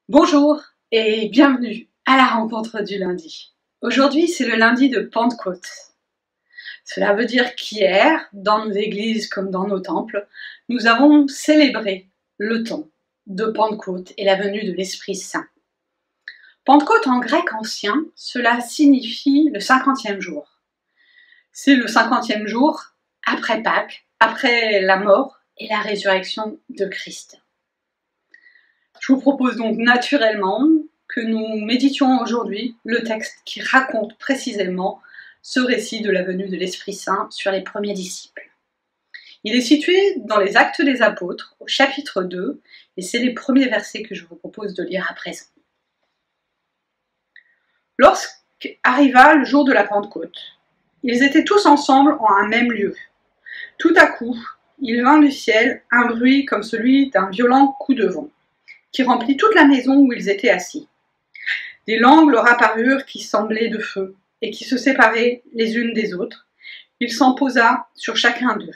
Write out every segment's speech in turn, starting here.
Bonjour et bienvenue à la rencontre du lundi. Aujourd'hui, c'est le lundi de Pentecôte. Cela veut dire qu'hier, dans nos églises comme dans nos temples, nous avons célébré le temps de Pentecôte et la venue de l'Esprit Saint. Pentecôte en grec ancien, cela signifie le 50e jour. C'est le 50e jour après Pâques, après la mort et la résurrection de Christ. Je vous propose donc naturellement que nous méditions aujourd'hui le texte qui raconte précisément ce récit de la venue de l'Esprit Saint sur les premiers disciples. Il est situé dans les Actes des Apôtres, au chapitre 2, et c'est les premiers versets que je vous propose de lire à présent. Lorsqu'arriva le jour de la Pentecôte, ils étaient tous ensemble en un même lieu. Tout à coup, il vint du ciel un bruit comme celui d'un violent coup de vent, qui remplit toute la maison où ils étaient assis. Des langues leur apparurent qui semblaient de feu, et qui se séparaient les unes des autres. Il s'en posa sur chacun d'eux.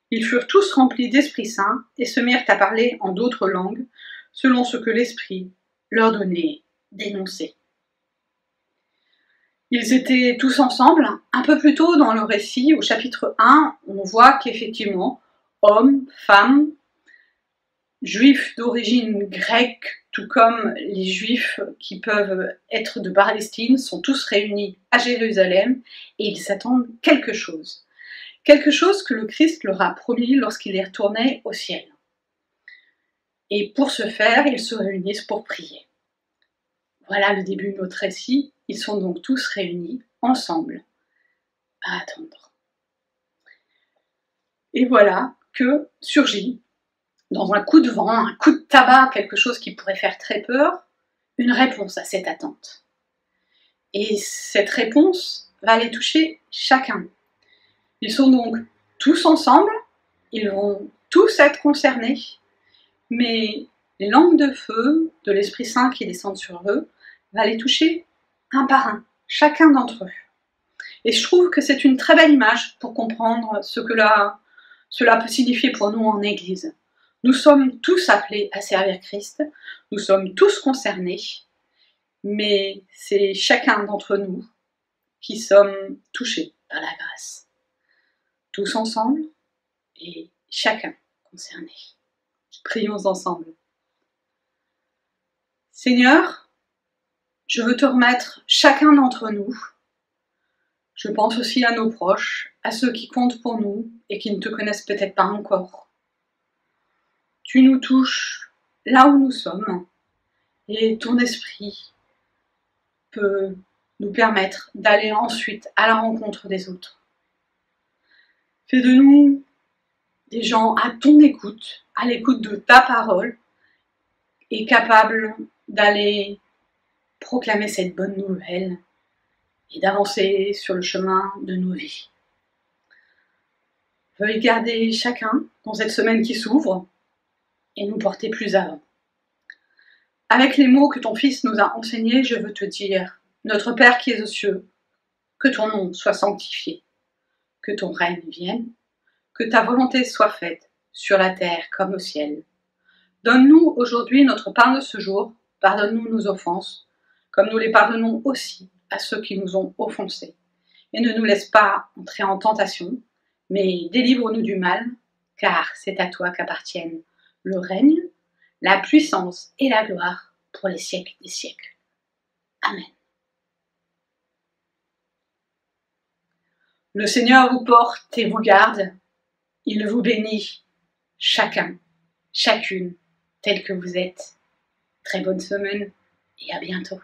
Ils furent tous remplis d'Esprit Saint, et se mirent à parler en d'autres langues, selon ce que l'Esprit leur donnait d'énoncer. Ils étaient tous ensemble. Un peu plus tôt dans le récit, au chapitre 1, on voit qu'effectivement, hommes, femmes, Juifs d'origine grecque, tout comme les Juifs qui peuvent être de Palestine, sont tous réunis à Jérusalem et ils s'attendent quelque chose que le Christ leur a promis lorsqu'il est retourné au ciel. Et pour ce faire, ils se réunissent pour prier. Voilà le début de notre récit. Ils sont donc tous réunis ensemble à attendre. Et voilà que surgit, dans un coup de vent, un coup de tabac, quelque chose qui pourrait faire très peur, une réponse à cette attente. Et cette réponse va les toucher chacun. Ils sont donc tous ensemble, ils vont tous être concernés, mais les langues de feu de l'Esprit Saint qui descendent sur eux va les toucher un par un, chacun d'entre eux. Et je trouve que c'est une très belle image pour comprendre ce que cela peut signifier pour nous en Église. Nous sommes tous appelés à servir Christ, nous sommes tous concernés, mais c'est chacun d'entre nous qui sommes touchés par la grâce. Tous ensemble et chacun concerné. Prions ensemble. Seigneur, je veux te remettre chacun d'entre nous. Je pense aussi à nos proches, à ceux qui comptent pour nous et qui ne te connaissent peut-être pas encore. Tu nous touches là où nous sommes et ton esprit peut nous permettre d'aller ensuite à la rencontre des autres. Fais de nous des gens à ton écoute, à l'écoute de ta parole et capables d'aller proclamer cette bonne nouvelle et d'avancer sur le chemin de nos vies. Veuille garder chacun dans cette semaine qui s'ouvre et nous porter plus avant. Avec les mots que ton Fils nous a enseignés, je veux te dire, notre Père qui es aux cieux, que ton nom soit sanctifié, que ton règne vienne, que ta volonté soit faite sur la terre comme au ciel. Donne-nous aujourd'hui notre pain de ce jour, pardonne-nous nos offenses, comme nous les pardonnons aussi à ceux qui nous ont offensés. Et ne nous laisse pas entrer en tentation, mais délivre-nous du mal, car c'est à toi qu'appartiennent le règne, la puissance et la gloire pour les siècles des siècles. Amen. Le Seigneur vous porte et vous garde. Il vous bénit, chacun, chacune, tel que vous êtes. Très bonne semaine et à bientôt.